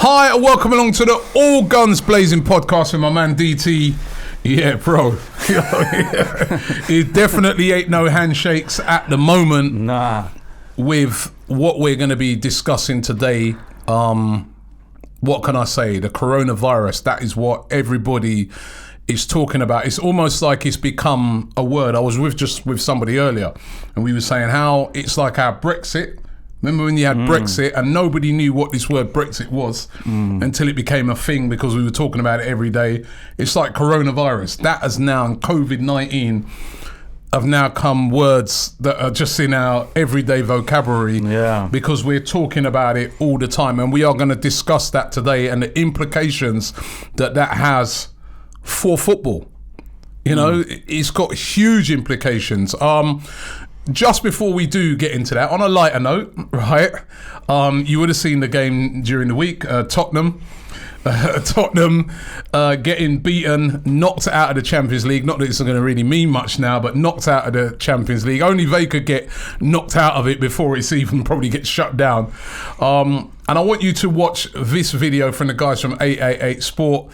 Hi, and welcome along to the All Guns Blazing podcast with my man DT. Yeah, bro. It definitely ain't no handshakes at the moment. Nah. With what we're going to be discussing today. What can I say? The coronavirus. That is what everybody is talking about. It's almost like it's become a word. I was with somebody earlier, and we were saying how it's like our Brexit. Remember when you had Brexit and nobody knew what this word Brexit was until it became a thing because we were talking about it every day. It's like coronavirus. That has now, and COVID-19 have now come words that are just in our everyday vocabulary because we're talking about it all the time. And we are going to discuss that today and the implications that has for football. You know, it's got huge implications. Just before we do get into that, on a lighter note, right? You would have seen the game during the week. Tottenham getting beaten, knocked out of the Champions League. Not that it's going to really mean much now, but knocked out of the Champions League. Only they could get knocked out of it before it's even probably gets shut down. And I want you to watch this video from the guys from 888 Sport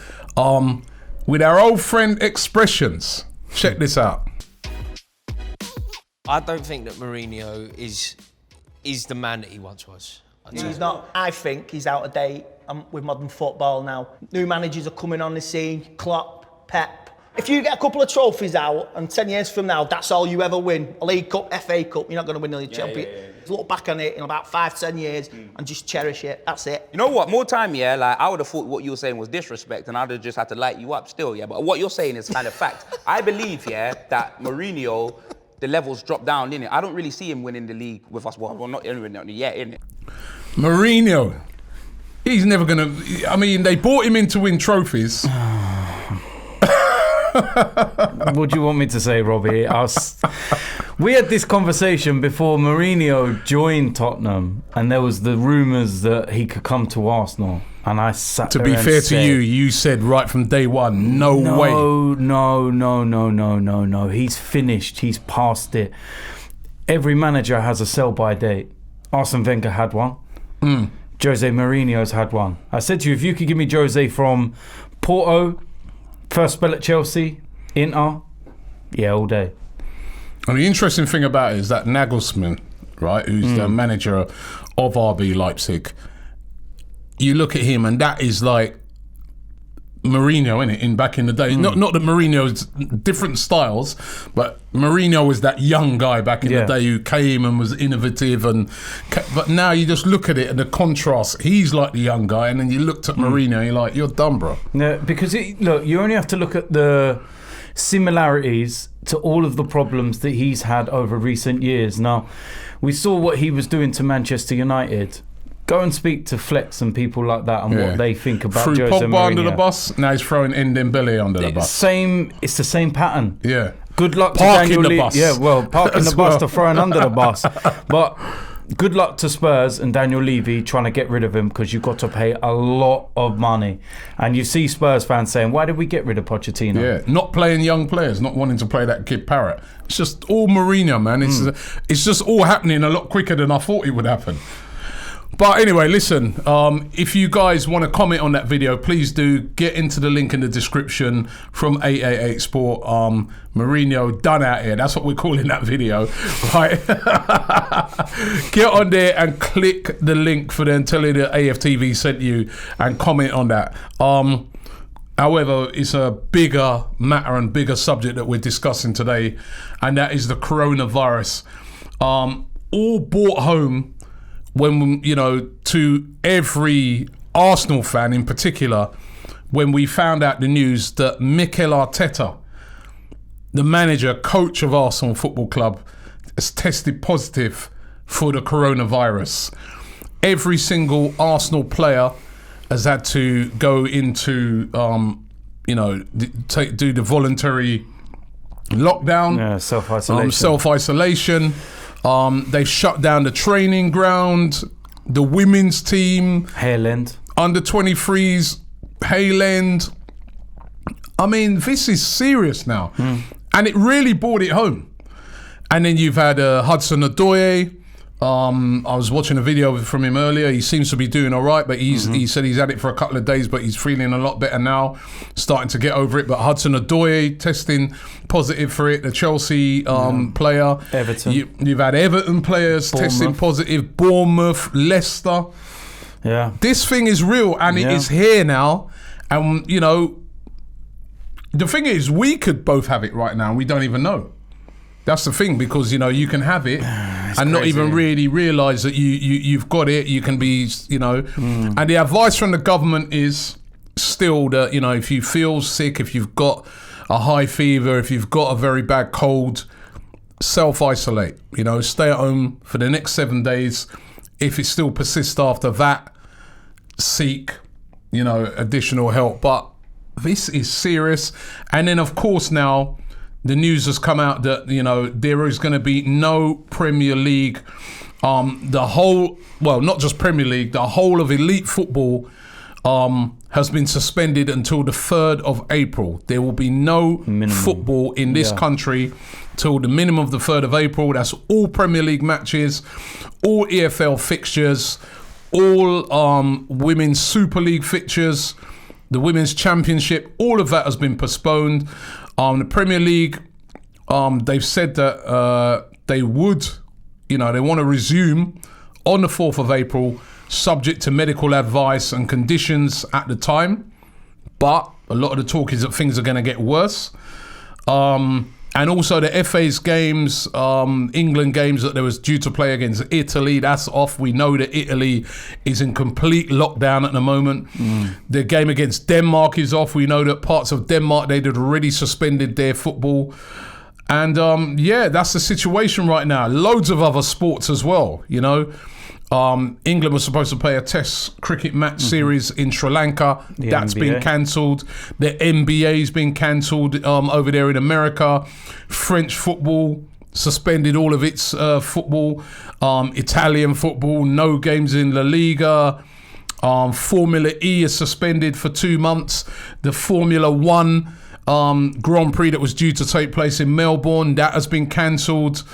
with our old friend Expressions. Check this out. I don't think that Mourinho is the man that he once was. He's not. I think he's out of date with modern football now. New managers are coming on the scene. Klopp, Pep. If you get a couple of trophies out and 10 years from now, that's all you ever win. A League Cup, FA Cup, you're not going to win the Champions. Look back on it in about 5-10 years and just cherish it. That's it. You know what? More time, like I would have thought what you were saying was disrespect and I'd have just had to light you up still, But what you're saying is kind of fact. I believe, that Mourinho, the levels drop down, innit? I don't really see him winning the league with us. Well, not yet, innit? Mourinho, he's never going to... I mean, they bought him in to win trophies. What do you want me to say, Robbie? We had this conversation before Mourinho joined Tottenham, and there was the rumours that he could come to Arsenal. And I sat there and said... To be fair to you, you said right from day one, no way. No. He's finished. He's past it. Every manager has a sell-by date. Arsene Wenger had one. Jose Mourinho's had one. I said to you, if you could give me Jose from Porto, first spell at Chelsea, Inter, all day. And the interesting thing about it is that Nagelsmann, right, who's the manager of RB Leipzig, you look at him and that is like Mourinho, innit, in back in the day. Not that Mourinho's different styles, but Mourinho was that young guy back in the day who came and was innovative. But now you just look at it and the contrast. He's like the young guy, and then you looked at Mourinho and you're like, you're done, bro. No, because look, you only have to look at the similarities to all of the problems that he's had over recent years. Now, we saw what he was doing to Manchester United. Go and speak to Flex and people like that and what they think about Jose Mourinho. Threw Pogba under the bus, now he's throwing Dembele under the bus. It's the same pattern. Yeah. Good luck parking to Daniel the bus. Yeah, well, parking the bus to throwing under the bus. But good luck to Spurs and Daniel Levy trying to get rid of him because you've got to pay a lot of money. And you see Spurs fans saying, why did we get rid of Pochettino? Yeah, not playing young players, not wanting to play that kid Parrott. It's just all Mourinho, man. It's just all happening a lot quicker than I thought it would happen. But anyway, listen, if you guys want to comment on that video, please do get into the link in the description from 888 Sport. Mourinho done out here. That's what we're calling that video, right? Get on there and click the link for them telling the AFTV sent you and comment on that. However, it's a bigger matter and bigger subject that we're discussing today, and that is the coronavirus. All brought home when, to every Arsenal fan in particular, when we found out the news that Mikel Arteta, the manager, coach of Arsenal Football Club, has tested positive for the coronavirus. Every single Arsenal player has had to go into, do the voluntary lockdown. Self-isolation. They've shut down the training ground, the women's team. Hayland. Under 23s, Hayland. I mean, this is serious now. And it really brought it home. And then you've had Hudson-Odoi, I was watching a video from him earlier. He seems to be doing all right, but he said he's had it for a couple of days, but he's feeling a lot better now, starting to get over it. But Hudson-Odoi testing positive for it, the Chelsea player. Everton. You've had Everton players testing positive, Bournemouth, Leicester. Yeah. This thing is real, and it is here now. And, you know, the thing is, we could both have it right now, and we don't even know. That's the thing, because, you know, you can have it and not even really realise that you've got it. You can be, you know. And the advice from the government is still that, you know, if you feel sick, if you've got a high fever, if you've got a very bad cold, self-isolate. You know, stay at home for the next 7 days. If it still persists after that, seek, you know, additional help. But this is serious. And then, of course, now the news has come out that, you know, there is going to be no Premier League. The whole, well, not just Premier League, the whole of elite football has been suspended until the 3rd of April. There will be no football in this country till the minimum of the 3rd of April. That's all Premier League matches, all EFL fixtures, all Women's Super League fixtures, the Women's Championship, all of that has been postponed. The Premier League, they've said that they would, you know, they want to resume on the 4th of April, subject to medical advice and conditions at the time. But a lot of the talk is that things are going to get worse. And also the FA's games, England games that they was due to play against Italy, that's off. We know that Italy is in complete lockdown at the moment. The game against Denmark is off. We know that parts of Denmark, they had already suspended their football. And that's the situation right now. Loads of other sports as well, you know. England was supposed to play a test cricket match series in Sri Lanka. That's been cancelled. The NBA's been cancelled over there in America. French football suspended all of its football. Italian football, no games in La Liga. Formula E is suspended for 2 months. The Formula One Grand Prix that was due to take place in Melbourne, that has been cancelled.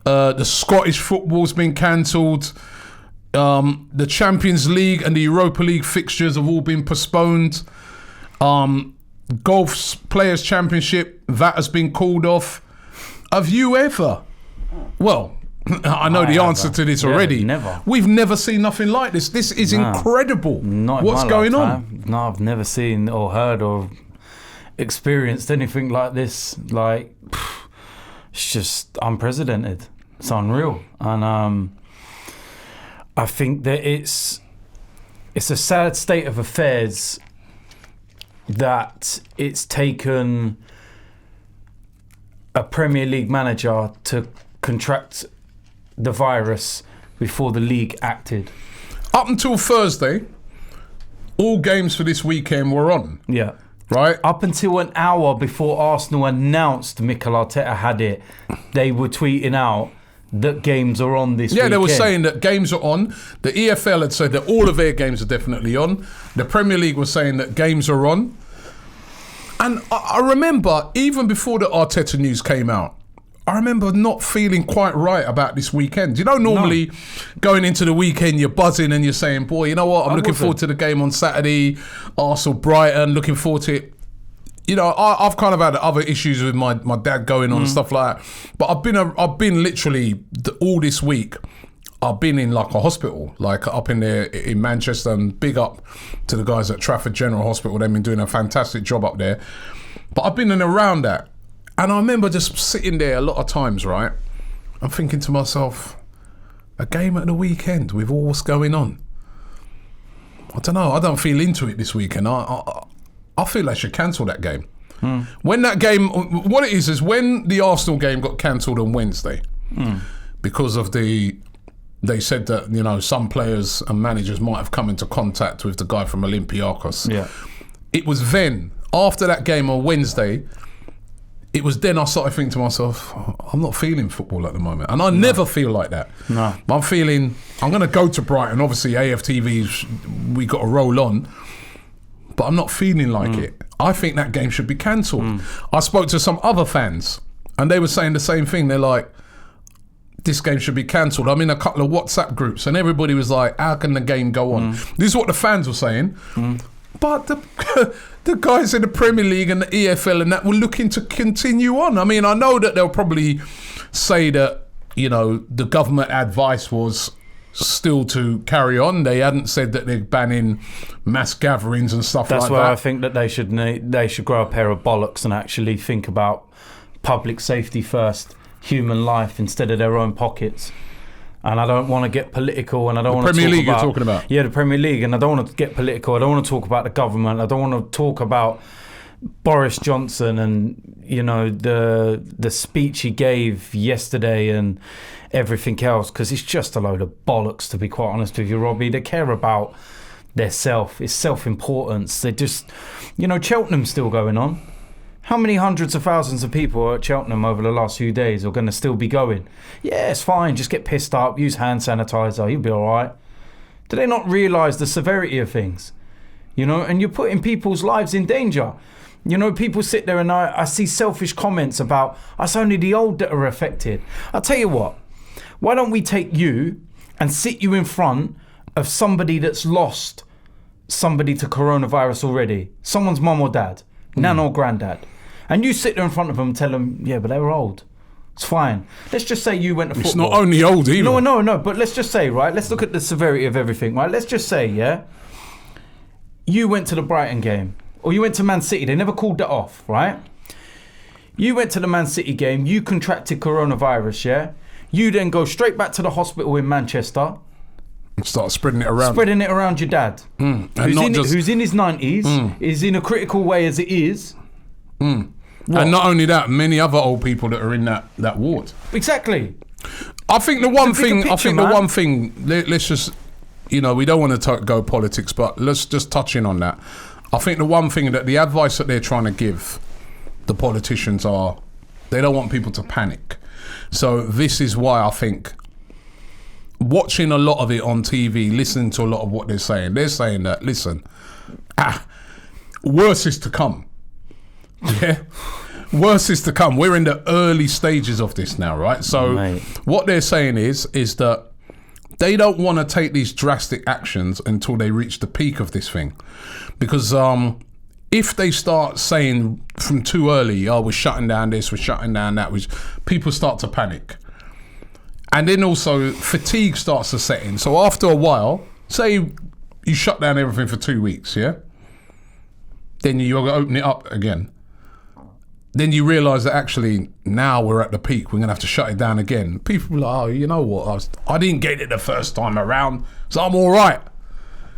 The Scottish football's been cancelled. The Champions League and the Europa League fixtures have all been postponed. Golf's Players' Championship, that has been called off. Have you ever? Well, I know the answer to this already. Never. We've never seen nothing like this. This is incredible. What's going on? No, I've never seen or heard or experienced anything like this. Like, it's just unprecedented. It's unreal. And I think that it's a sad state of affairs that it's taken a Premier League manager to contract the virus before the league acted. Up until Thursday, all games for this weekend were on. Yeah. Right? Up until an hour before Arsenal announced Mikel Arteta had it, they were tweeting out that games are on this weekend. They were saying that games are on. The EFL had said that all of their games are definitely on. The Premier League was saying that games are on. And I remember, even before the Arteta news came out, I remember not feeling quite right about this weekend. You know, normally going into the weekend, you're buzzing and you're saying, boy, you know what, I'm looking forward to the game on Saturday, Arsenal-Brighton, looking forward to it. You know, I've kind of had other issues with my dad going on and stuff like that. But I've been literally all this week, I've been in like a hospital, like up in there in Manchester, and big up to the guys at Trafford General Hospital. They've been doing a fantastic job up there. But I've been in and around that. And I remember just sitting there a lot of times, right? I'm thinking to myself, a game at the weekend with all what's going on. I don't know. I don't feel into it this weekend. I feel they should cancel that game. When that game, what it is when the Arsenal game got cancelled on Wednesday, because of they said that, you know, some players and managers might have come into contact with the guy from Olympiacos. Yeah. It was then, after that game on Wednesday, it was then I started thinking to myself, I'm not feeling football at the moment. And I never feel like that. No. I'm feeling, I'm going to go to Brighton. Obviously, AFTV, we got to roll on. But I'm not feeling like it. I think that game should be cancelled. I spoke to some other fans and they were saying the same thing. They're like, this game should be cancelled. I'm in a couple of WhatsApp groups and everybody was like, how can the game go on? This is what the fans were saying. But the guys in the Premier League and the EFL and that were looking to continue on. I mean, I know that they'll probably say that, you know, the government advice was still to carry on. They hadn't said that they're banning mass gatherings and stuff like that. That's where I think that they should grow a pair of bollocks and actually think about public safety first, human life instead of their own pockets. And I don't want to get political, and I don't want to talk about... Premier League you're talking about? Yeah, the Premier League, and I don't want to get political. I don't want to talk about the government. I don't want to talk about Boris Johnson and, you know, the speech he gave yesterday and everything else, because it's just a load of bollocks, to be quite honest with you, Robbie. They care about their self. It's self-importance. They just... You know, Cheltenham's still going on. How many hundreds of thousands of people at Cheltenham over the last few days are going to still be going? Yeah, it's fine. Just get pissed up. Use hand sanitizer. You'll be all right. Do they not realise the severity of things? You know, and you're putting people's lives in danger. You know, people sit there and I see selfish comments about it's only the old that are affected. I'll tell you what. Why don't we take you and sit you in front of somebody that's lost somebody to coronavirus already? Someone's mum or dad, nan or granddad. And you sit there in front of them and tell them, yeah, but they were old. It's fine. Let's just say you went to football. It's not only old either. No. But let's just say, right? Let's look at the severity of everything, right? Let's just say, yeah, you went to the Brighton game or you went to Man City. They never called that off, right? You went to the Man City game. You contracted coronavirus, yeah? You then go straight back to the hospital in Manchester. And start spreading it around. Spreading it around your dad. Who's in his 90s, is in a critical way as it is. And not only that, many other old people that are in that ward. Exactly. I think the one thing, let's just, you know, we don't want to go politics, but let's just touch in on that. I think the one thing that the advice that they're trying to give the politicians are, they don't want people to panic. So this is why I think watching a lot of it on TV, listening to a lot of what they're saying that, listen, worse is to come. Yeah, worse is to come. We're in the early stages of this now, right? So what they're saying is that they don't want to take these drastic actions until they reach the peak of this thing. Because if they start saying from too early, we're shutting down this, we're shutting down that, people start to panic. And then also fatigue starts to set in. So after a while, say you shut down everything for 2 weeks, yeah? Then you're going to open it up again. Then you realise that actually now we're at the peak, we're going to have to shut it down again. People are like, oh, you know what, I didn't get it the first time around, so I'm all right.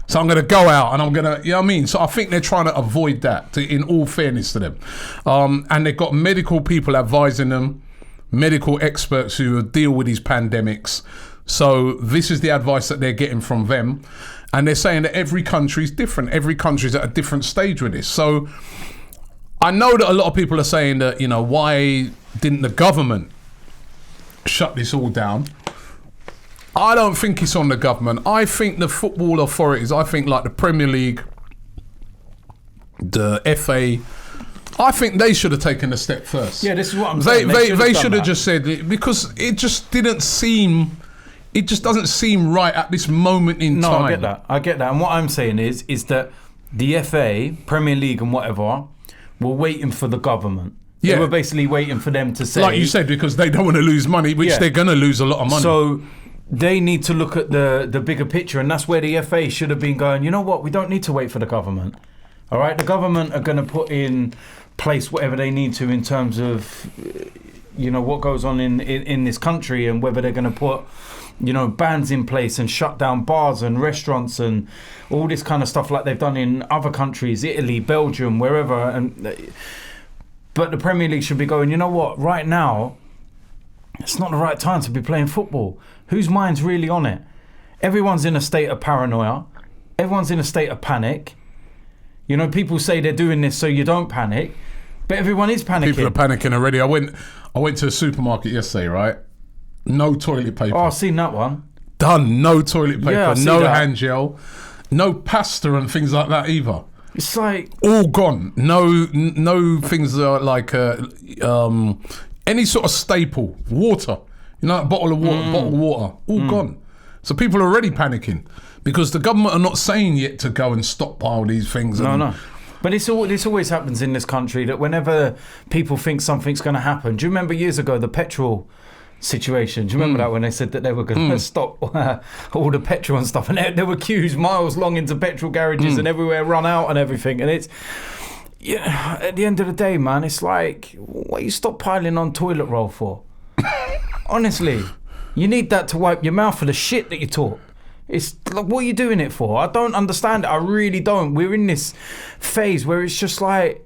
So I'm going to go out and I'm going to, you know what I mean? So I think they're trying to avoid that, in all fairness to them. And they've got medical people advising them, medical experts who deal with these pandemics. So this is the advice that they're getting from them. And they're saying that every country is different. Every country is at a different stage with this. So I know that a lot of people are saying that, you know, why didn't the government shut this all down? I don't think it's on the government. I think the football authorities, I think like the Premier League, the FA, I think they should have taken a step first. Yeah, this is what I'm saying. They should have just said it, because it just doesn't seem right at this moment in time. No, I get that. And what I'm saying is that the FA, Premier League and whatever, were waiting for the government. Yeah. They were basically waiting for them to say... Like you said, because they don't want to lose money, which they're going to lose a lot of money. So they need to look at the bigger picture, and that's where the FA should have been going, you know what, we don't need to wait for the government. All right? The government are going to put in place whatever they need to in terms of, you know, what goes on in this country, and whether they're going to put, you know, bans in place and shut down bars and restaurants and all this kind of stuff like they've done in other countries, Italy, Belgium, wherever. But the Premier League should be going, you know what, right now, it's not the right time to be playing football. Whose mind's really on it? Everyone's in a state of paranoia. Everyone's in a state of panic. You know, people say they're doing this so you don't panic, but everyone is panicking. People are panicking already. I went to the supermarket yesterday, right? No toilet paper. Oh, I've seen that one. Done. No toilet paper. Yeah, no hand gel. No pasta and things like that either. It's like all gone. No things that are like any sort of staple. Water. You know, a bottle of water, all gone. So people are already panicking because the government are not saying yet to go and stockpile these things. No. But this always happens in this country, that whenever people think something's going to happen. Do you remember years ago the petrol situation? Do you remember that when they said that they were going to stop all the petrol and stuff, and there were queues miles long into petrol garages and everywhere run out and everything, and it's at the end of the day, man, it's like, what are you stockpiling on toilet roll for? Honestly, you need that to wipe your mouth for the shit that you talk. It's like, what are you doing it for? I don't understand it. I really don't. We're in this phase where it's just like,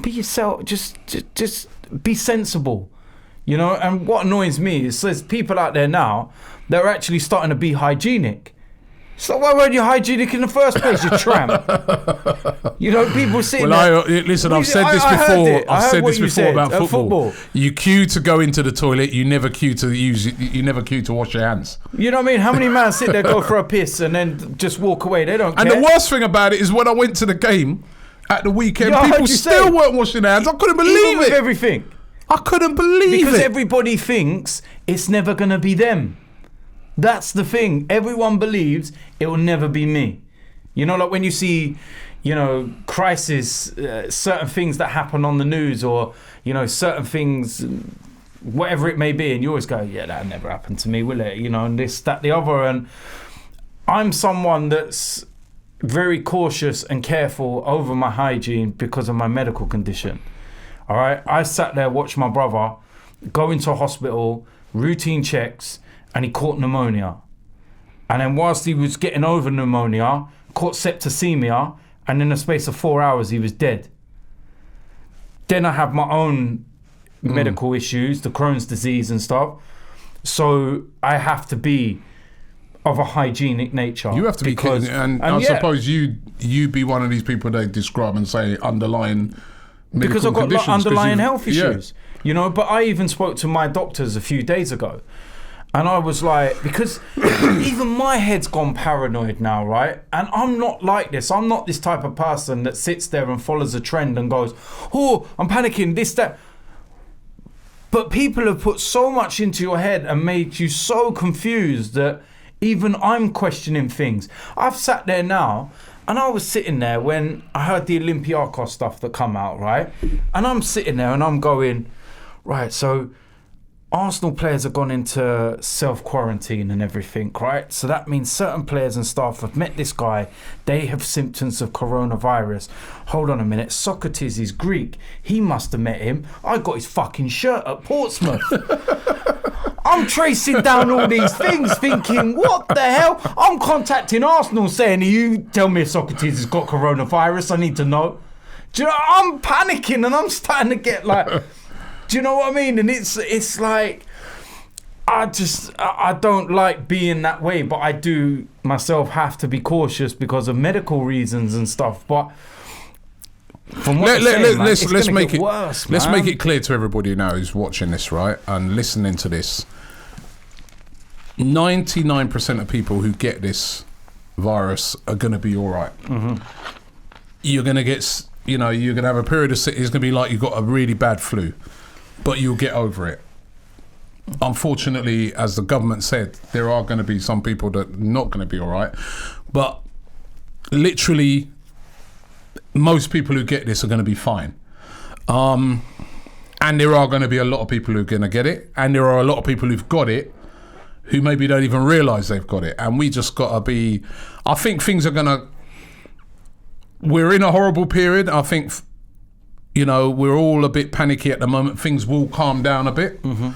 be yourself, just be sensible. You know, and what annoys me is there's people out there now that are actually starting to be hygienic. So why weren't you hygienic in the first place, you tramp? You know, people sitting there. Listen, I've said this before. I've said this before about football. You queue to go into the toilet. You never queue to use it. You never queue to wash your hands. You know what I mean? How many men sit there, go for a piss, and then just walk away? They don't care. And the worst thing about it is when I went to the game at the weekend, people still weren't washing their hands. I couldn't believe it. With everything. I couldn't believe it. Because everybody thinks it's never going to be them. That's the thing. Everyone believes it will never be me. You know, like when you see, you know, crisis, certain things that happen on the news, or, you know, certain things, whatever it may be, and you always go, yeah, that'll never happen to me, will it? You know, and this, that, the other. And I'm someone that's very cautious and careful over my hygiene because of my medical condition. All right? I sat there, watched my brother go into a hospital, routine checks, and he caught pneumonia. And then whilst he was getting over pneumonia, caught septicemia, and in the space of 4 hours, he was dead. Then I have my own medical issues, the Crohn's disease and stuff. So I have to be of a hygienic nature. You have to be kidding. And I suppose you be one of these people they describe and say underlying medical because I've got conditions, underlying health issues. Yeah. You know, but I even spoke to my doctors a few days ago. And I was like, because even my head's gone paranoid now, right? And I'm not like this. I'm not this type of person that sits there and follows a trend and goes, oh, I'm panicking, this, that. But people have put so much into your head and made you so confused that even I'm questioning things. I've sat there now, and I was sitting there when I heard the Olympiacos stuff that come out, right? And I'm sitting there and I'm going, right, so Arsenal players have gone into self-quarantine and everything, right? So that means certain players and staff have met this guy. They have symptoms of coronavirus. Hold on a minute. Socrates is Greek. He must have met him. I got his fucking shirt at Portsmouth. I'm tracing down all these things thinking, what the hell? I'm contacting Arsenal saying, you tell me if Socrates has got coronavirus. I need to know. Do you know, I'm panicking and I'm starting to get like... Do you know what I mean? And it's like, I don't like being that way, but I do myself have to be cautious because of medical reasons and stuff. But from what let's make it worse. Let's make it clear to everybody now who's watching this, right, and listening to this. 99% of people who get this virus are going to be all right. Mm-hmm. You're going to get, you're going to have a period of, it's going to be like you've got a really bad flu. But you'll get over it. Unfortunately, as the government said, there are going to be some people that are not going to be all right. But literally, most people who get this are going to be fine. And there are going to be a lot of people who are going to get it. And there are a lot of people who've got it who maybe don't even realise they've got it. And we just got to be... I think things are going to... We're in a horrible period. I think... we're all a bit panicky at the moment. Things will calm down a bit. Mm-hmm.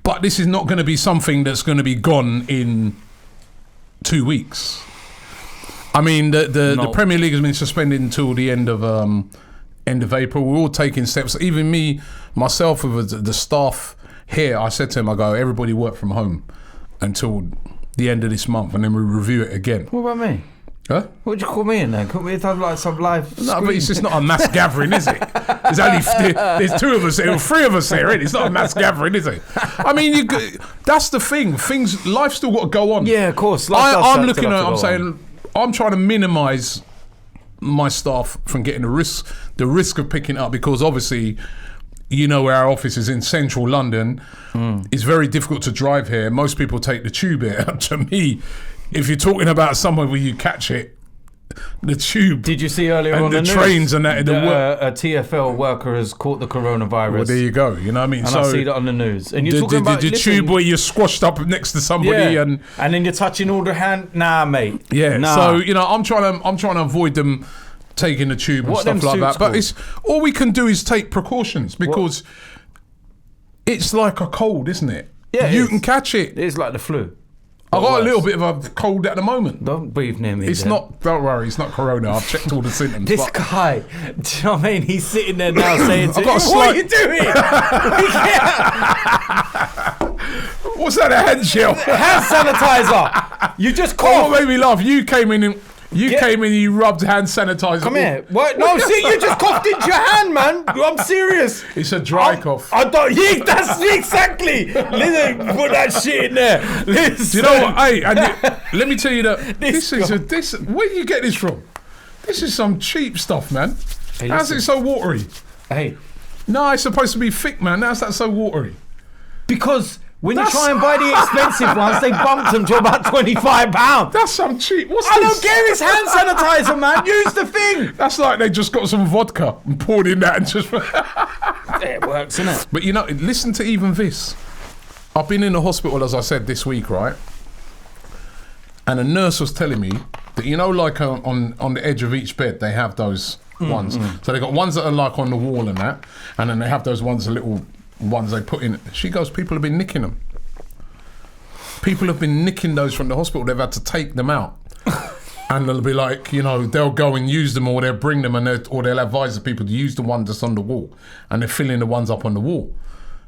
But this is not going to be something that's going to be gone in 2 weeks. I mean, the Premier League has been suspended until the end of April. We're all taking steps. Even myself, with the staff here, I said to him, I go, everybody work from home until the end of this month, and then we review it again. What about me? Huh? What'd you call me in then? Couldn't we have like some live screen? No, but it's just not a mass gathering, is it? There's two of us here, or three of us here, isn't it? It's not a mass gathering, is it? I mean, that's the thing. Life's still got to go on. Yeah, of course. I'm looking at. I'm saying, I'm trying to minimise my staff from getting the risk of picking it up, because obviously, you know where our office is in central London. It's very difficult to drive here. Most people take the tube here. To me, if you're talking about somewhere where you catch it, the tube. Did you see earlier and on the the trains news and that? a TFL worker has caught the coronavirus? Well, there you go. You know what I mean? And So I see that on the news. And you're talking about the tube where you're squashed up next to somebody and then you're touching all the hand. Nah, mate. yeah. Nah. So you know, I'm trying to avoid them taking the tube and What stuff them like that. suits But called? it's all we can do is take precautions because it's like a cold, isn't it? Yeah, it you is. can catch it. It's like the flu. I got worse. a little bit of a cold at the moment. Don't breathe near me. It's then. not. Don't worry, it's not corona. I've checked all the symptoms. This but guy, do you know what I mean? He's sitting there now saying to I've got a you, what are you doing? what's that? A hand gel? Hand sanitizer. You just Oh, what coughed. made me laugh? You came in and you rubbed hand sanitizer. Come here. What? No, see, you just coughed into your hand, man. I'm serious. It's a dry cough. I don't. Yeah, that's exactly. Listen, put that shit in there. Listen. Do you know what? Hey, let me tell you that this is this. Where do you get this from? This is some cheap stuff, man. How's it so watery? Hey, No, it's supposed to be thick, man. How's that so watery? because when you try and buy the expensive ones, they bumped them to about £25. That's some cheap. What's I this? don't care. It's hand sanitizer, man. Use the thing. That's like they just got some vodka and poured in that and just. It works, innit? But you know, listen to even this. I've been in the hospital, as I said, this week, right? And a nurse was telling me that, you know, like on the edge of each bed, they have those ones. So they got ones that are like on the wall and that, and then they have those ones, the little ones they put in. She goes, people have been nicking them. People have been nicking those from the hospital. They've had to take them out. And they'll be like, you know, they'll go and use them, or they'll bring them, or they'll advise the people to use the one that's on the wall, and they're filling the ones up on the wall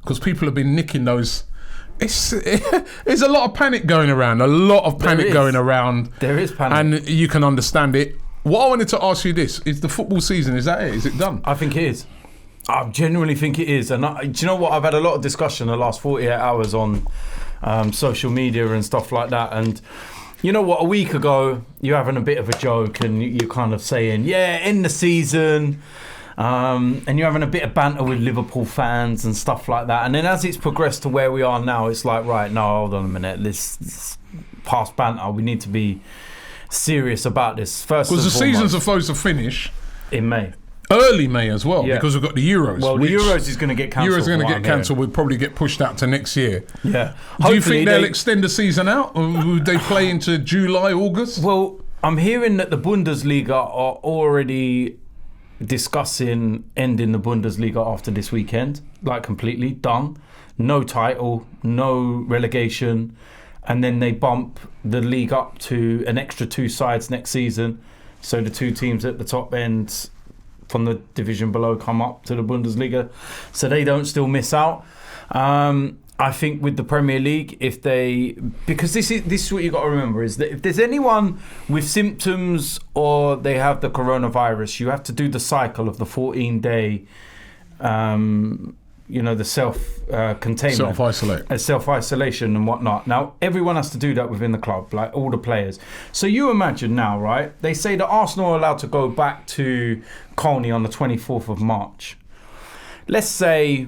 because people have been nicking those. There's a lot of panic going around. A lot of panic going around. There is panic, and you can understand it. What I wanted to ask you this is: the football season, is that it? Is it done? I think it is. I genuinely think it is. And do you know what? I've had a lot of discussion the last 48 hours on social media and stuff like that. And you know what? A week ago, you're having a bit of a joke and you're kind of saying, yeah, end the season. And you're having a bit of banter with Liverpool fans and stuff like that. And then as it's progressed to where we are now, it's like, right, no, hold on a minute. This past banter, we need to be serious about this. First, because the season's supposed to finish in May. Early May as well, Yeah. because we've got the Euros. Well, the Euros is going to get cancelled. Euros going to get cancelled. We'll probably get pushed out to next year. Yeah. Do you think they'll extend the season out, or would they play into July, August? Well, I'm hearing that the Bundesliga are already discussing ending the Bundesliga after this weekend, like completely done. No title, no relegation, and then they bump the league up to an extra 2 sides next season. So the 2 teams at the top end from the division below come up to the Bundesliga, so they don't still miss out. I think with the Premier League, because this is what you got to remember, is that if there's anyone with symptoms or they have the coronavirus, you have to do the cycle of the 14-day, the self-containment, self-isolation and whatnot. Now, everyone has to do that within the club, like all the players. So you imagine now, right? They say that Arsenal are allowed to go back to Colney on the 24th of March. Let's say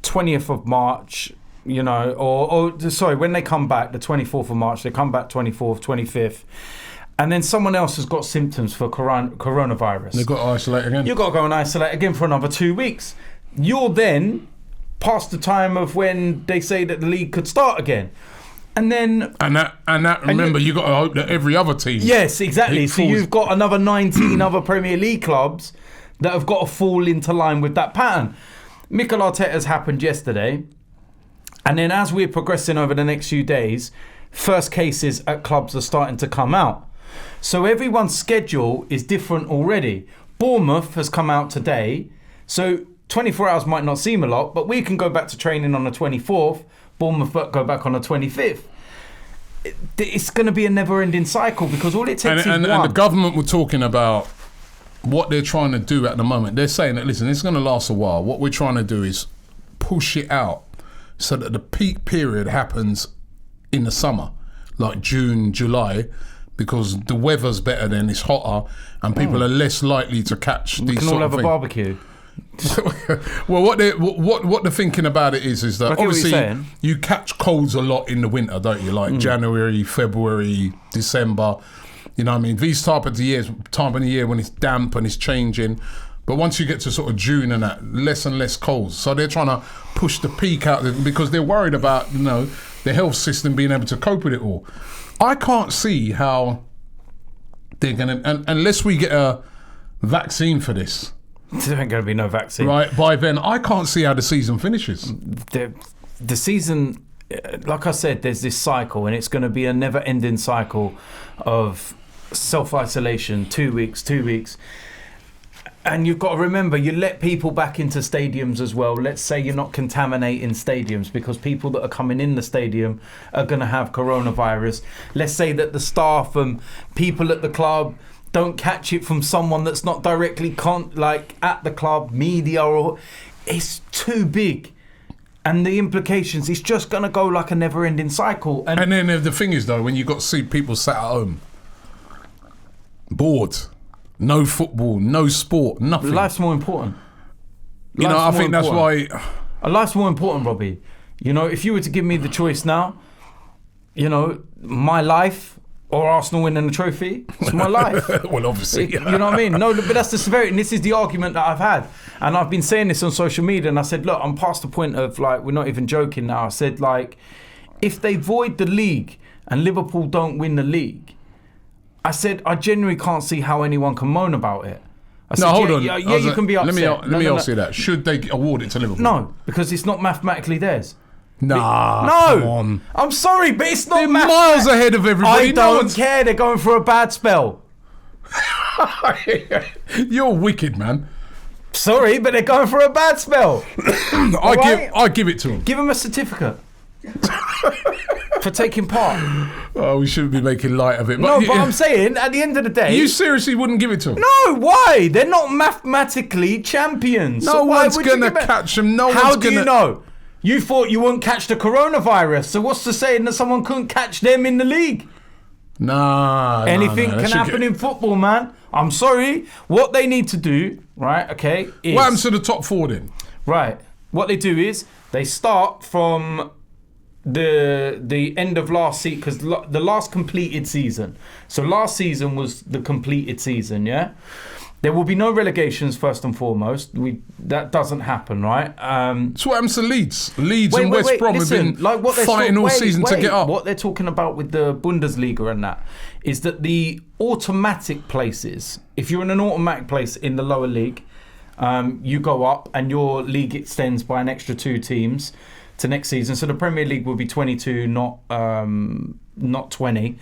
20th of March, when they come back, the 24th of March, they come back 24th, 25th, and then someone else has got symptoms for coronavirus. They've got to isolate again. You've got to go and isolate again for another 2 weeks. You're then past the time of when they say that the league could start again. And then... Remember, you've got to hope that every other team... Yes, exactly. So you've got another 19 other Premier League clubs that have got to fall into line with that pattern. Mikel Arteta's happened yesterday. And then as we're progressing over the next few days, first cases at clubs are starting to come out. So everyone's schedule is different already. Bournemouth has come out today. So 24 hours might not seem a lot, but we can go back to training on the 24th. Bournemouth go back on the 25th. It's going to be a never-ending cycle because all it takes is one. And the government were talking about what they're trying to do at the moment. They're saying that, listen, it's going to last a while. What we're trying to do is push it out so that the peak period happens in the summer, like June, July, because the weather's better then, it's hotter, and people are less likely to catch these sort of things. We can all have a barbecue. Well, what they're thinking about it is that I get what you're obviously saying. you catch colds a lot in the winter, don't you? Like January, February, December. You know what I mean? These time of the year when it's damp and it's changing. But once you get to sort of June and that, less and less colds. So they're trying to push the peak out because they're worried about, the health system being able to cope with it all. I can't see how they're going to, unless we get a vaccine for this. There ain't going to be no vaccine. Right, by then, I can't see how the season finishes. The season, like I said, there's this cycle, and it's going to be a never-ending cycle of self-isolation, 2 weeks. And you've got to remember, you let people back into stadiums as well. Let's say you're not contaminating stadiums because people that are coming in the stadium are going to have coronavirus. Let's say that the staff and people at the club don't catch it from someone that's not directly at the club, media, or it's too big. And the implications, it's just going to go like a never-ending cycle. And then the thing is, though, when you got to see people sat at home, bored, no football, no sport, nothing. Life's more important. I think that's why... Life's more important, Robbie. If you were to give me the choice now, my life or Arsenal winning the trophy, it's my life. Well, obviously. You know what I mean? No, but that's the severity. And this is the argument that I've had. And I've been saying this on social media. And I said, look, I'm past the point of, we're not even joking now. I said, if they void the league and Liverpool don't win the league, I said, I genuinely can't see how anyone can moan about it. Hold on. Yeah, you can be upset. Let me ask you that. Should they award it to Liverpool? No, because it's not mathematically theirs. Nah, no, come on. I'm sorry, but it's not. They're miles ahead of everybody. I don't care. They're going for a bad spell. You're wicked, man. Sorry, but they're going for a bad spell. I give it to them. Give them a certificate for taking part. Oh, we shouldn't be making light of it. But I'm saying, at the end of the day, you seriously wouldn't give it to them? No, why? They're not mathematically champions. No one's gonna catch them. How do you know? You thought you wouldn't catch the coronavirus, so what's the saying that someone couldn't catch them in the league? Anything can happen in football, man. I'm sorry. What they need to do, right, okay, is... What happens to the top four then? Right. What they do is they start from the end of last season, because the last completed season. So last season was the completed season, yeah? There will be no relegations, first and foremost. That doesn't happen, right? So what happens to Leeds? Leeds and West Brom have been fighting all season to get up. What they're talking about with the Bundesliga and that is that the automatic places, if you're in an automatic place in the lower league, you go up and your league extends by an extra 2 teams to next season. So the Premier League will be 22, not 20.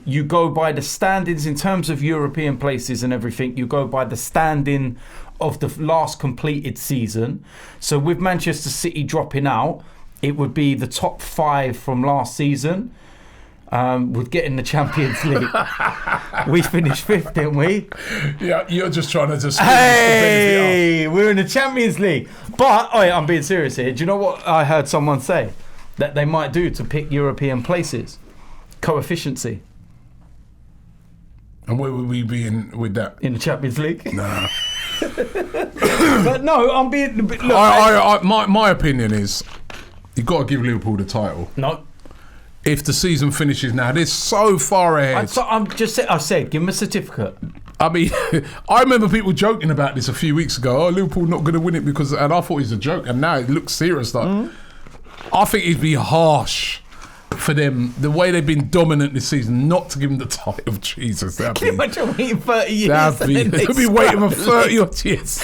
You go by the standings in terms of European places and everything. You go by the standing of the last completed season. So with Manchester City dropping out, it would be the top 5 from last season would get in the Champions League. We finished 5th, didn't we? Yeah, you're just trying to just... Hey, we're in the Champions League. But, I'm being serious here. Do you know what I heard someone say that they might do to pick European places? Coefficiency. And where would we be in with that? In the Champions League? Nah. But no, I'm being... Look, my opinion is you've got to give Liverpool the title. No. If the season finishes now, they're so far ahead. I said, give them a certificate. I mean, I remember people joking about this a few weeks ago. Oh, Liverpool not going to win it because... And I thought it was a joke. And now it looks serious. I think it'd be harsh for them, the way they've been dominant this season, not to give them the title. Jesus, can you imagine waiting 30 years? They'll be waiting for 30 odd years.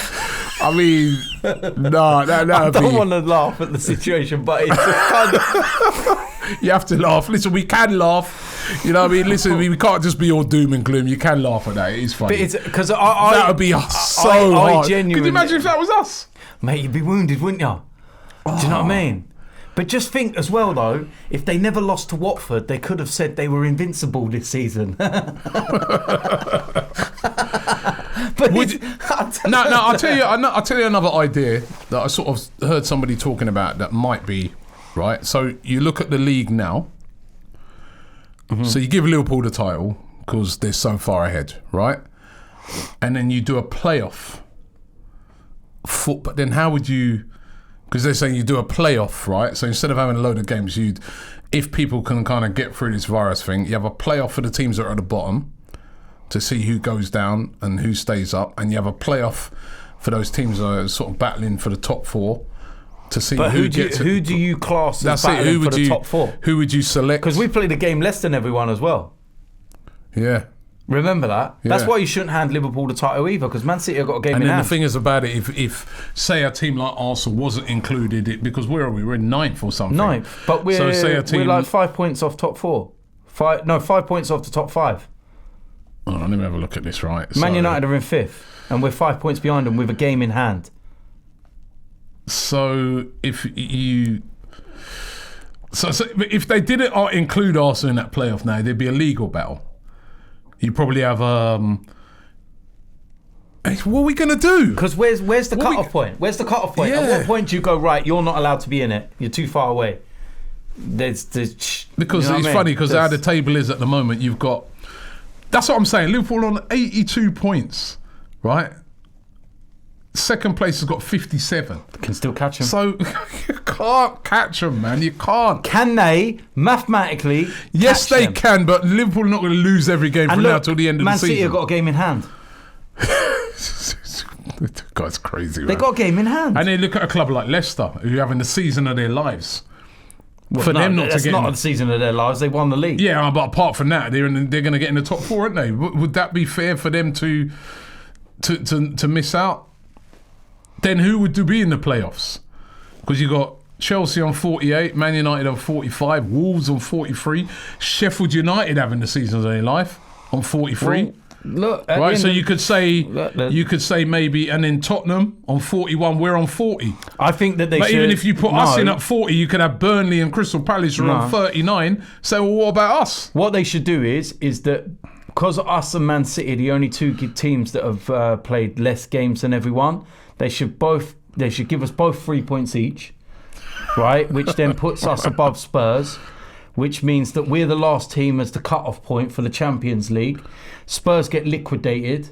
I mean, no, that I don't want to laugh at the situation, but it's just kind of... You have to laugh. Listen, we can laugh. You know what I mean? Listen, we can't just be all doom and gloom. You can laugh at that. It is funny. But it's because that would be so hard. Genuinely, could you imagine if that was us? Mate, you'd be wounded, wouldn't you? Do you know what I mean? But just think as well, though, if they never lost to Watford, they could have said they were invincible this season. But I'll tell you another idea that I sort of heard somebody talking about that might be right. So you look at the league now. Mm-hmm. So you give Liverpool the title because they're so far ahead, right? And then you do a playoff But then how would you? Because they're saying you do a playoff, right? So instead of having a load of games, if people can kind of get through this virus thing, you have a playoff for the teams that are at the bottom to see who goes down and who stays up, and you have a playoff for those teams that are sort of battling for the top 4 to see who gets. Who do you class as battling for the top 4? Who would you select? Because we played a game less than everyone as well. Yeah. Remember that? Yeah. That's why you shouldn't hand Liverpool the title either, because Man City have got a game in hand. And then the thing is about it, if say a team like Arsenal wasn't included, because where are we? We're in 9th or something. 9th, but we're like 5 points off top 4. 5 points off the top 5. Oh, let me have a look at this, right? Man United are in 5th, and we're 5 points behind them with a game in hand. So if if they didn't include Arsenal in that playoff now, there'd be a legal battle. You probably have what are we going to do? Because where's the cut-off point? Where's the cut-off point? Yeah. At what point do you go, right, you're not allowed to be in it, you're too far away? Because you know it's funny, because how the table is at the moment, you've got, that's what I'm saying, Liverpool on 82 points, right? Second place has got 57. Can still catch them. So you can't catch them, man. You can't. Can they mathematically? Yes, catch they them? can, but Liverpool are not going to lose every game from now till the end of Man the season. City have got a game in hand. Guy's crazy, man. They got a game in hand. And then look at a club like Leicester, who are having the season of their lives. Them not to that's get not in the season of their lives. They won the league. Yeah, but apart from that, they're going to get in the top 4, aren't they? Would that be fair for them to miss out? Then who would be in the playoffs? Because you got Chelsea on 48, Man United on 45, Wolves on 43, Sheffield United having the season of their life on 43. Well, look, right, so you could say maybe, and then Tottenham on 41, we're on 40. I think that they but should. Even if you put us in at 40, you could have Burnley and Crystal Palace who are on 39. So, well, what about us? What they should do is that because us and Man City are the only 2 teams that have played less games than everyone, they should give us both 3 points each, right? Which then puts us above Spurs, which means that we're the last team as the cut-off point for the Champions League. Spurs get liquidated,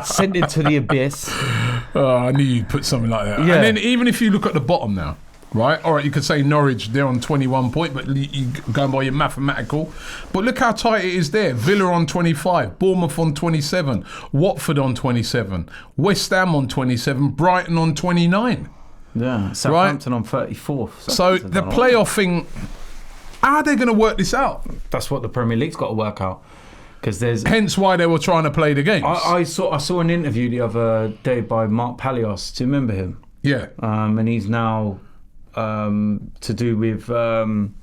sent into the abyss. Oh, I knew you'd put something like that. Yeah. And then even if you look at the bottom now, right? All right, you could say Norwich, they're on 21 points, but you going by your mathematical. But look how tight it is there. Villa on 25, Bournemouth on 27, Watford on 27, West Ham on 27, Brighton on 29. Yeah, Southampton on 34th. So the playoff thing, how are they going to work this out? That's what the Premier League's got to work out. There's hence why they were trying to play the games. I saw an interview the other day by Mark Palios. Do you remember him? Yeah. And he's now to do with Tranmere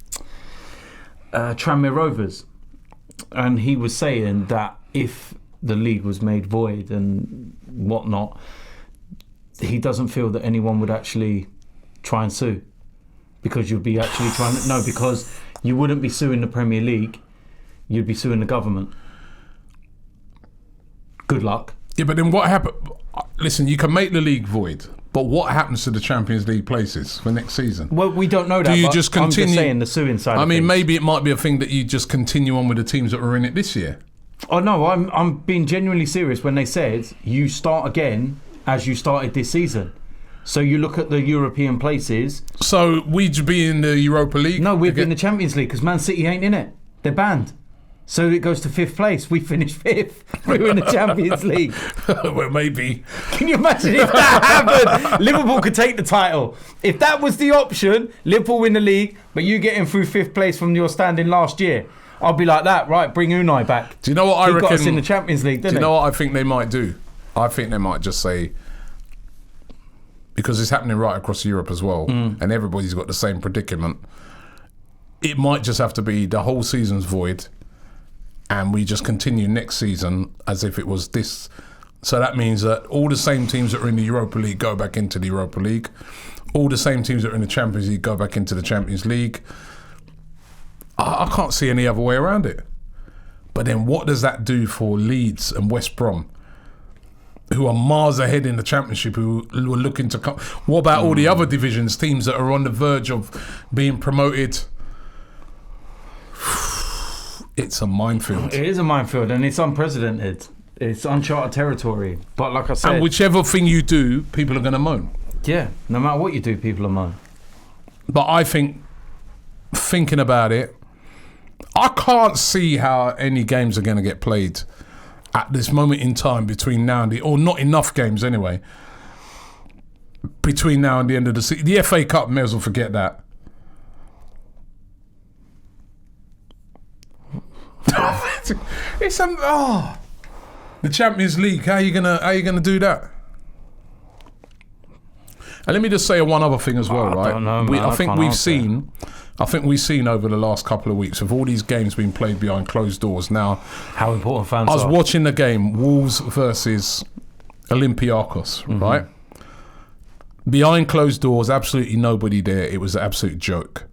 Rovers, and he was saying that if the league was made void and whatnot, he doesn't feel that anyone would actually try and sue, because you'd be actually trying to, no, because you wouldn't be suing the Premier League, you'd be suing the government. Good luck. Yeah, but then what happened? Listen, you can make the league void, but what happens to the Champions League places for next season? Well, we don't know that. Do you but just continue? I'm just saying the suing side. I mean, things. maybe it might be a thing that you just continue on with the teams that were in it this year. Oh no, I'm being genuinely serious when they said you start again as you started this season. So you look at the European places. So we'd be in the Europa League? No, we'd be in the Champions League because Man City ain't in it. They're banned. So it goes to 5th place. We finished 5th. We're in the Champions League. Well, maybe. Can you imagine if that happened? Liverpool could take the title. If that was the option, Liverpool win the league, but you getting through 5th place from your standing last year, I'll be like that. Right, bring Unai back. Do you know what I reckon? He got us in the Champions League, didn't he? Do you know what I think they might do? I think they might just say, because it's happening right across Europe as well, and everybody's got the same predicament, it might just have to be the whole season's void, and we just continue next season as if it was this. So that means that all the same teams that are in the Europa League go back into the Europa League. All the same teams that are in the Champions League go back into the Champions League. I can't see any other way around it. But then what does that do for Leeds and West Brom, who are miles ahead in the Championship, who are looking to come? What about all the other divisions, teams that are on the verge of being promoted? It's a minefield. It is a minefield, and it's unprecedented. It's uncharted territory. But like I said, And whichever thing you do, people are going to moan. yeah, no matter what you do, people are moan. But I think, thinking about it, I can't see how any games are going to get played at this moment in time between now and or not enough games anyway, between now and the end of the season. The FA Cup, may as well forget that. It's the Champions League. How are you gonna do that? And let me just say one other thing as well, right? I don't know, man. I think can't we've answer. seen over the last couple of weeks of all these games being played behind closed doors. Now, How important fans I was are. watching the game, Wolves versus Olympiacos, right? Behind closed doors, absolutely nobody there. It was an absolute joke.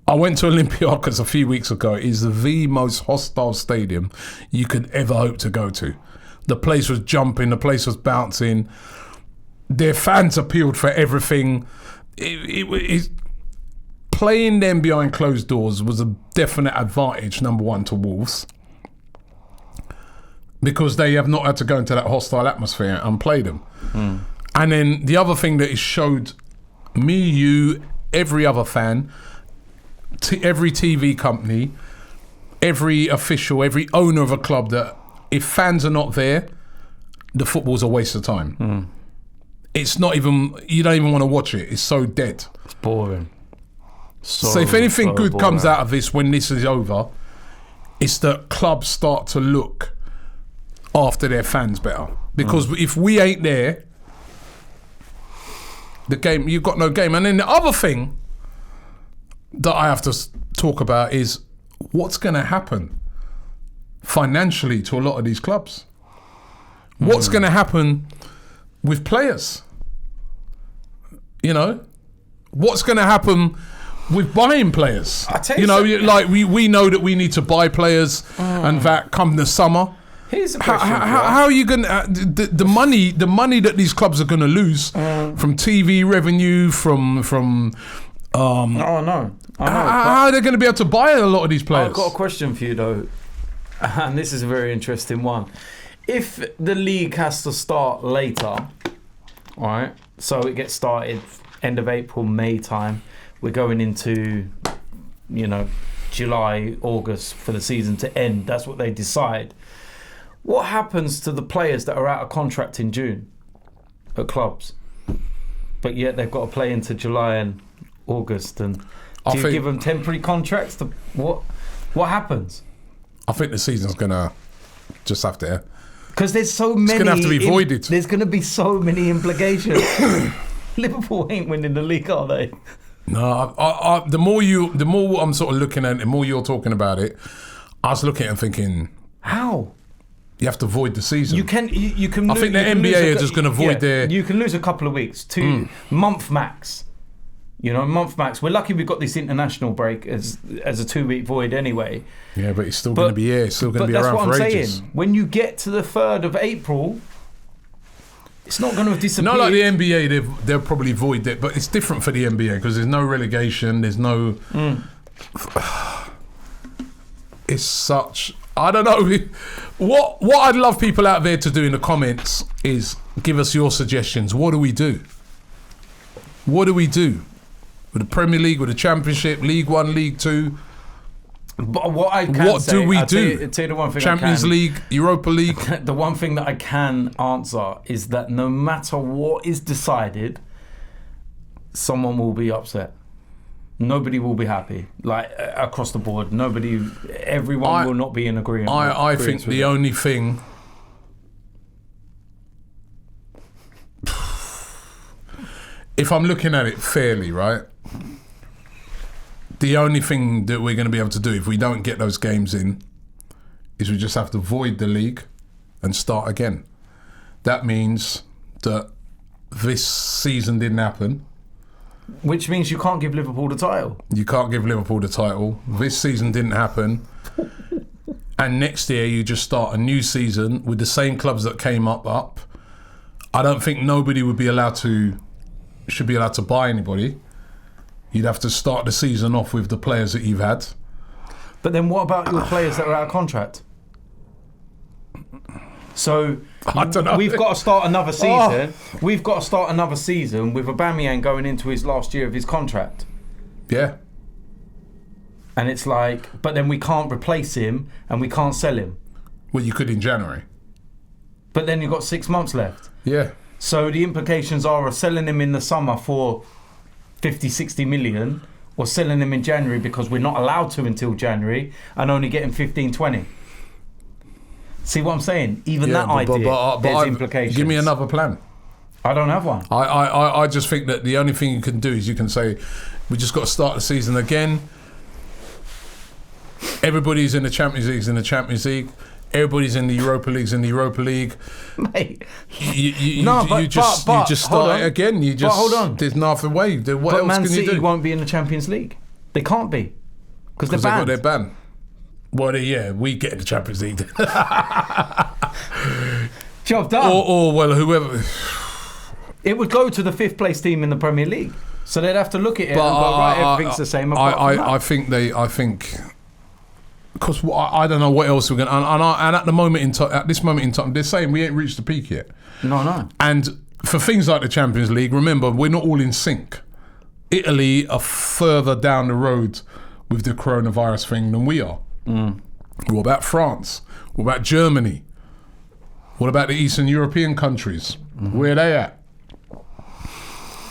I went to Olympiacos a few weeks ago. It is the most hostile stadium you could ever hope to go to. The place was jumping, the place was bouncing. Their fans appealed for everything. Playing them behind closed doors was a definite advantage, number one, to Wolves, because they have not had to go into that hostile atmosphere and play them. And then the other thing that it showed me, you, every other fan, every TV company, every official, every owner of a club, that if fans are not there, the football's a waste of time. It's not even, you don't even want to watch it. It's so dead. It's boring. So if anything good comes out of this when this is over, it's that clubs start to look after their fans better. Because if we ain't there, the game, you've got no game. And then the other thing that I have to talk about is what's going to happen financially to a lot of these clubs. What's going to happen with players? You know, what's going to happen with buying players? I tell You you know, something. like we know that we need to buy players, and that come the summer. Here's a How, question. how are you going to the money that these clubs are going to lose from TV revenue, from Oh no. I know. how are they going to be able to buy a lot of these players? I've got a question for you though, and this is a very interesting one. If the league has to start later, all right, so it gets started end of April, May time, we're going into, July, August for the season to end. That's what they decide. What happens to the players that are out of contract in June at clubs, but yet they've got to play into July and August? And do you give them temporary contracts? What happens? I think the season's going to just have to. Because there's so many. It's going to have to be voided. There's going to be so many implications. Liverpool ain't winning the league, are they? No, the more I'm sort of looking at it, the more you're talking about it, I was looking at it and thinking, How? you have to void the season. You can. You can. I think the NBA are just going to void their. You can lose a couple of weeks, month max. Month max. We're lucky we've got this international break as a 2-week void anyway. Yeah, but it's still going to be here. It's still going to be around for ages. Saying. When you get to the 3rd of April, it's not going to have disappeared. Not like the NBA, they'll probably void it, but it's different for the NBA because there's no relegation, there's no... It's such... I don't know. What I'd love people out there to do in the comments is give us your suggestions. What do we do? What do we do? With the Premier League, with the Championship, League One, League Two? But what I can What say, do we I'll do? tell you the one thing Champions I can, League, Europa League? The one thing that I can answer is that no matter what is decided, someone will be upset. Nobody will be happy, like across the board. Everyone will not be in agreement. I think the only thing... If I'm looking at it fairly, right? The only thing that we're going to be able to do if we don't get those games in is we just have to void the league and start again. That means that this season didn't happen. Which means you can't give Liverpool the title. You can't give Liverpool the title. This season didn't happen. And next year you just start a new season with the same clubs that came up. I don't think nobody should be allowed to buy anybody. You'd have to start the season off with the players that you've had. But then what about your players that are out of contract? So I don't know. we've got to start another season. We've got to start another season with Aubameyang going into his last year of his contract. Yeah. And it's like, but then we can't replace him and we can't sell him. Well, you could in January. But then you've got 6 months left. Yeah. So the implications are of selling him in the summer for 50, 60 million or selling him in January because we're not allowed to until January and only getting 15, 20. See what I'm saying? Even that idea, there's implications. Give me another plan. I don't have one. I just think that the only thing you can do is you can say, we just got to start the season again. Everybody's in the Champions League. Everybody's in the Europa League's in the Europa League. Mate. You just start it again. Hold on. There's nothing way. What but else Man can City you do? won't be in the Champions League. They can't be. Because They're banned. Well, we get the Champions League. Job done. Or whoever. It would go to the 5th place team in the Premier League. So they'd have to look at it and go, right, everything's the same. I think because I don't know what else we're going to. And at this moment in time, they're saying we ain't reached the peak yet. No. And for things like the Champions League, remember, we're not all in sync. Italy are further down the road with the coronavirus thing than we are. What about France? What about Germany? What about the Eastern European countries? Where are they at?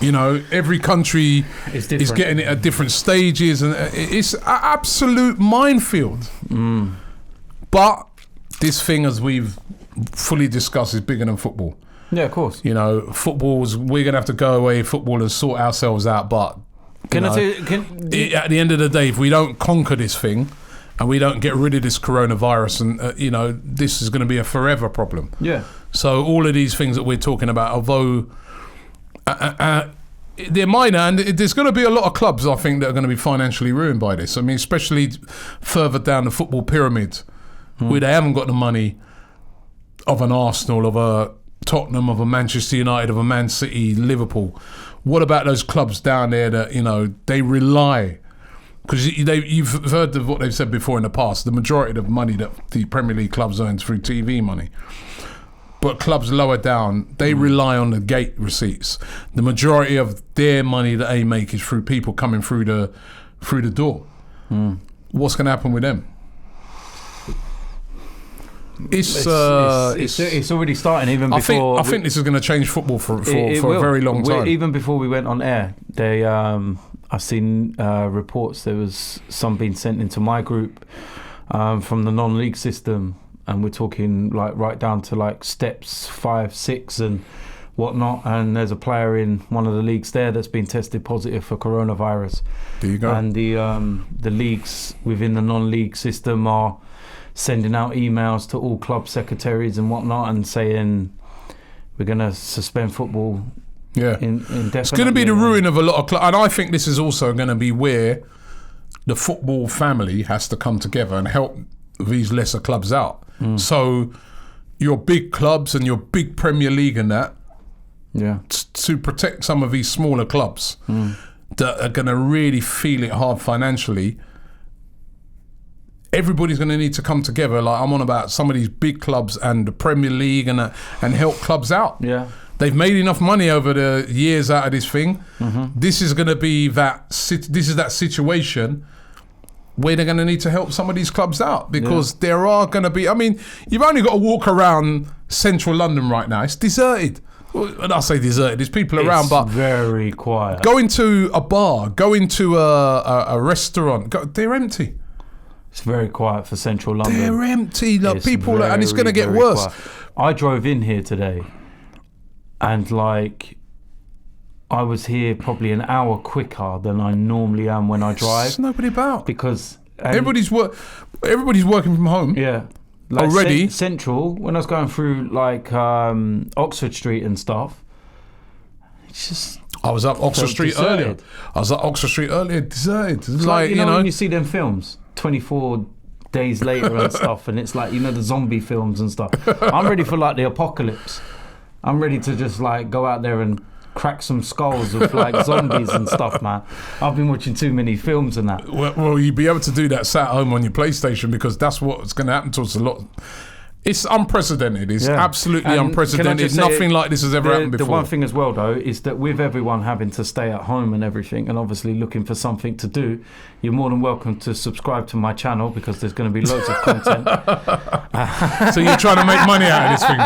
You know, every country is getting it at different stages, and it's an absolute minefield. But this thing, as we've fully discussed, is bigger than football. Yeah, of course. You know, we're going to have to go away football and sort ourselves out. But at the end of the day, if we don't conquer this thing and we don't get rid of this coronavirus, and this is going to be a forever problem. Yeah. So all of these things that we're talking about, although they're minor, and there's going to be a lot of clubs, I think, that are going to be financially ruined by this. I mean, especially further down the football pyramid, where they haven't got the money of an Arsenal, of a Tottenham, of a Manchester United, of a Man City, Liverpool. What about those clubs down there that, they rely? Because you've heard of what they've said before in the past, the majority of the money that the Premier League clubs earn through TV money. But clubs lower down, they rely on the gate receipts. The majority of their money that they make is through people coming through the door. What's going to happen with them? It's already starting even before. I think this is going to change football for a very long time. Even before we went on air, I've seen reports there was some being sent into my group from the non-league system. And we're talking like right down to like steps 5, 6 and whatnot. And there's a player in one of the leagues there that's been tested positive for coronavirus. There you go. And the leagues within the non-league system are sending out emails to all club secretaries and whatnot and saying we're going to suspend football. Yeah, indefinitely. It's going to be the ruin of a lot of clubs. And I think this is also going to be where the football family has to come together and help these lesser clubs out. So your big clubs and your big Premier League and that, to protect some of these smaller clubs that are going to really feel it hard financially, everybody's going to need to come together. Like I'm on about some of these big clubs and the Premier League and help clubs out. Yeah. They've made enough money over the years out of this thing. This is going to be that situation where they're going to need to help some of these clubs out, because there are going to be, I mean, you've only got to walk around central London right now. It's deserted. When I say deserted, there's people around, but very quiet. Go into a bar, go into a restaurant, they're empty. It's very quiet for central London. They're empty. Like people, and it's going to get worse. Quiet. I drove in here today and I was here probably an hour quicker than I normally am when I drive. There's nobody about. Because everybody's working from home. Yeah. Already. Central, when I was going through Oxford Street and stuff, it's just... I was up Oxford Street earlier. Deserted. It's like, you know when you see them films, 24 days later and stuff, and it's like, the zombie films and stuff. I'm ready for the apocalypse. I'm ready to just go out there and crack some skulls of zombies and stuff, man. I've been watching too many films and that. Well, you'd be able to do that sat home on your PlayStation, because that's what's going to happen to us a lot. It's unprecedented. It's Yeah. absolutely And can I unprecedented. just say, Nothing like this has ever happened before. The one thing as well, though, is that with everyone having to stay at home and everything, and obviously looking for something to do, you're more than welcome to subscribe to my channel because there's going to be loads of content. So you're trying to make money out of this thing?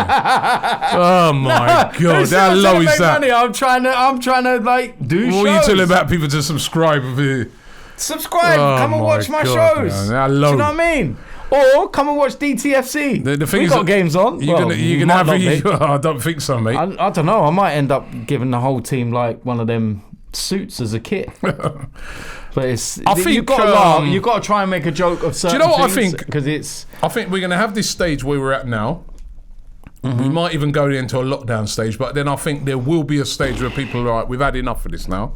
Oh my God! How low is that? Money. I'm trying to like do shows. What are you telling about people to subscribe? Subscribe. Come and watch my God, shows. man. How low. Do you know what I mean? Or come and watch DTFC. The thing we is got that games on. You can might not be. have. I don't think so, mate. I don't know. I might end up giving the whole team like one of them suits as a kit. But it's. I think you've got to laugh. You've got to try and make a joke of certain. Do you know what I things, think? Because it's. I think we're going to have this stage where we're at now. We might even go into a lockdown stage, but then I think there will be a stage where people are like, we've had enough of this now.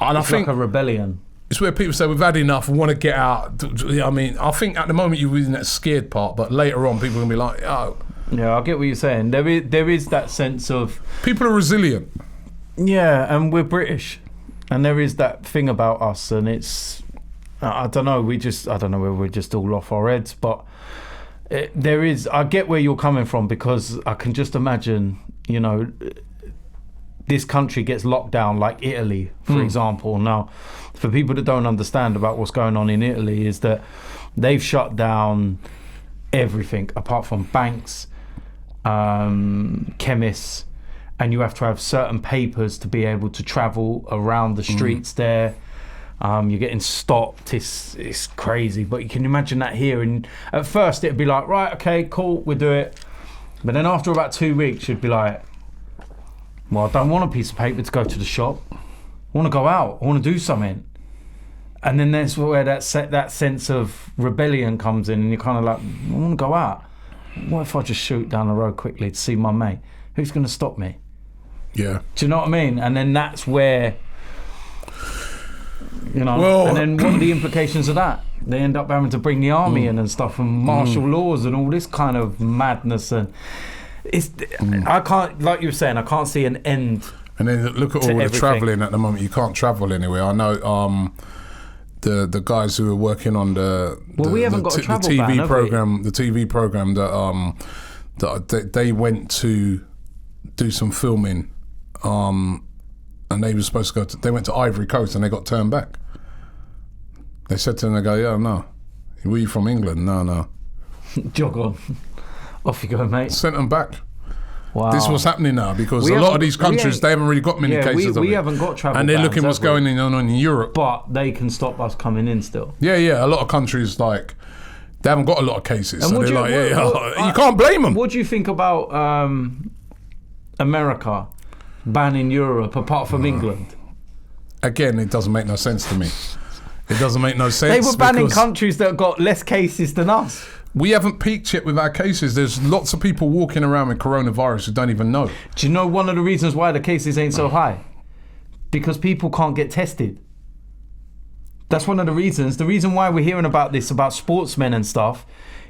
And It's I think like a rebellion. it's where people say we've had enough, we want to get out. I mean, I think at the moment you're in that scared part, but later on people are going to be like, oh. Yeah, I get what you're saying. There is that sense of. People are resilient. Yeah, and we're British, and there is that thing about us, and it's. I don't know. I don't know whether we're just all off our heads, but. There is. I get where you're coming from because I can just imagine, this country gets locked down like Italy, for example. Now, for people that don't understand about what's going on in Italy, is that they've shut down everything apart from banks, chemists, and you have to have certain papers to be able to travel around the streets there. You're getting stopped. It's crazy, but you can imagine that here. And at first, it'd be like, right, okay, cool, we'll do it. But then after about 2 weeks, you'd be like, well, I don't want a piece of paper to go to the shop. I want to go out. I want to do something. And then that's where that sense of rebellion comes in, and you're kind of like, I want to go out. What if I just shoot down the road quickly to see my mate? Who's going to stop me? Yeah. Do you know what I mean? And then that's where. Well, and then what are the implications of that? They end up having to bring the army in and stuff, and martial laws and all this kind of madness. And it's, I can't, like you were saying, I can't see an end. And then look at all the travelling at the moment. You can't travel anywhere. I know the guys who are working on we haven't got a travel ban, have we? the TV program that they went to do some filming. And they were supposed to they went to Ivory Coast and they got turned back. They said to them, they go, yeah, no. Were you from England? No. Jog on. Off you go, mate. Sent them back. Wow. This is what's happening now because a lot of these countries, they haven't really got many cases of it. We haven't got travel and they're bans, looking what's going on in Europe. But they can stop us coming in still. Yeah. A lot of countries, like, they haven't got a lot of cases. And so they're like, you can't blame them. What do you think about America banning Europe apart from England? Again, it doesn't make no sense to me. It doesn't make no sense. They were banning countries that got less cases than us. We haven't peaked yet with our cases. There's lots of people walking around with coronavirus who don't even know. Do you know one of the reasons why the cases ain't so high? Because people can't get tested. That's one of the reasons. The reason why we're hearing about this, about sportsmen and stuff,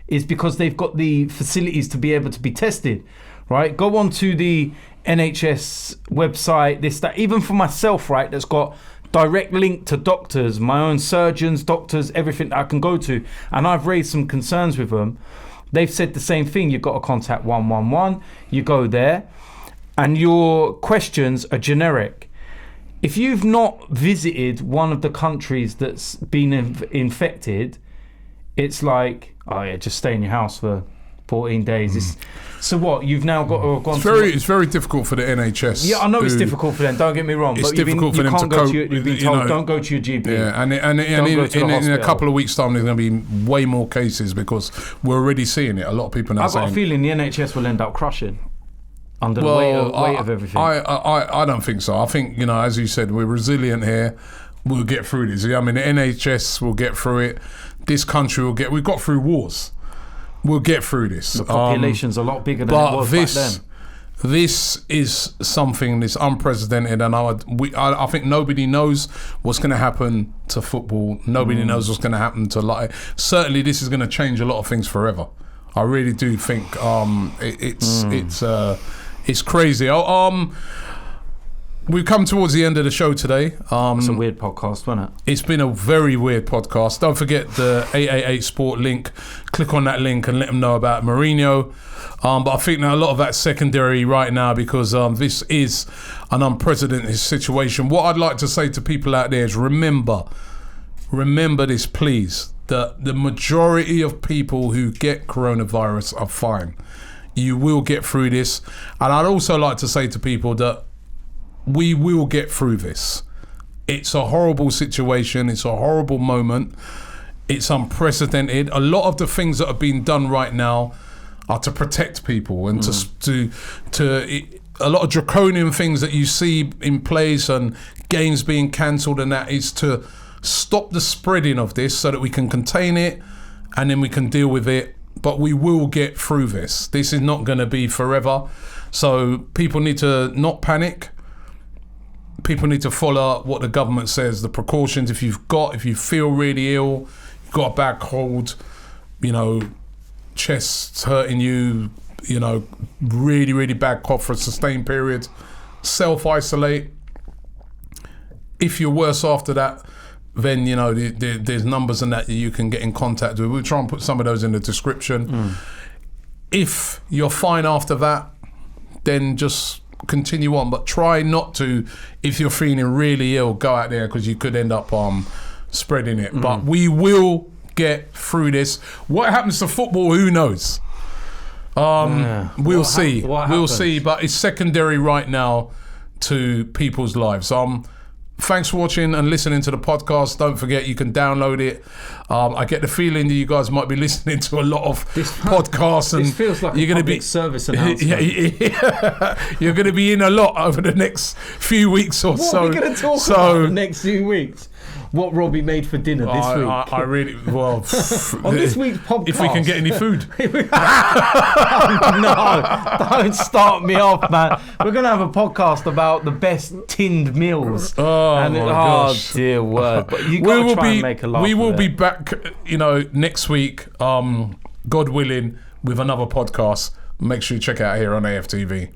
is because they've got the facilities to be able to be tested, right? Go on to the NHS website, this, that, even for myself, right, that's got direct link to doctors, my own surgeons, doctors, everything that I can go to. And I've raised some concerns with them. They've said the same thing. You've got to contact 111. You go there and your questions are generic. If you've not visited one of the countries that's been infected, it's like, oh yeah, just stay in your house for 14 days. So what? You've now got to have gone. It's very difficult for the NHS. Yeah, I know it's difficult for them. Don't get me wrong. It's but difficult for them to cope. You've been told don't go to your GP. Yeah, and in a couple of weeks' time, there's going to be way more cases because we're already seeing it. A lot of people now I've got a feeling the NHS will end up crushing under the weight of everything. I don't think so. I think, as you said, we're resilient here. We'll get through this. I mean, the NHS will get through it. This country will get. We've got through wars. We'll get through this. The population's a lot bigger than it was back then. This is something that's unprecedented, and I think nobody knows what's going to happen to football. Nobody knows what's going to happen to life. Certainly, this is going to change a lot of things forever. I really do think it's crazy. we've come towards the end of the show today. It's a weird podcast, wasn't it? It's been a very weird podcast. Don't forget the 888 Sport link. Click on that link and let them know about Mourinho. But I think now a lot of that's secondary right now because this is an unprecedented situation. What I'd like to say to people out there is remember this, please. The majority of people who get coronavirus are fine. You will get through this. And I'd also like to say to people that we will get through this. It's a horrible situation. It's a horrible moment. It's unprecedented. A lot of the things that are being done right now are to protect people and to a lot of draconian things that you see in place and games being cancelled, and that is to stop the spreading of this so that we can contain it and then we can deal with it. But we will get through this. This is not going to be forever. So people need to not panic. People need to follow what the government says, the precautions. If you feel really ill, you've got a bad cold, chest's hurting you, really, really bad cough for a sustained period, self-isolate. If you're worse after that, then, there's numbers and that you can get in contact with. We'll try and put some of those in the description. If you're fine after that, then just continue on. But try not to, if you're feeling really ill, go out there because you could end up spreading it. But we will get through this. What happens to football, who knows? We'll see. We'll see. But it's secondary right now to people's lives. Thanks for watching and listening to the podcast. Don't forget, you can download it. I get the feeling that you guys might be listening to a lot of podcasts, and this feels like you're a public service announcement. You're going to be in a lot over the next few weeks or so. What are we going to talk about the next few weeks? What Robbie made for dinner this week? I really on this week's podcast. If we can get any food. No, don't start me off, man. We're going to have a podcast about the best tinned meals. Oh my gosh. Oh dear word. But you got to try and make a laugh. We will be back, next week, God willing, with another podcast. Make sure you check it out here on AFTV.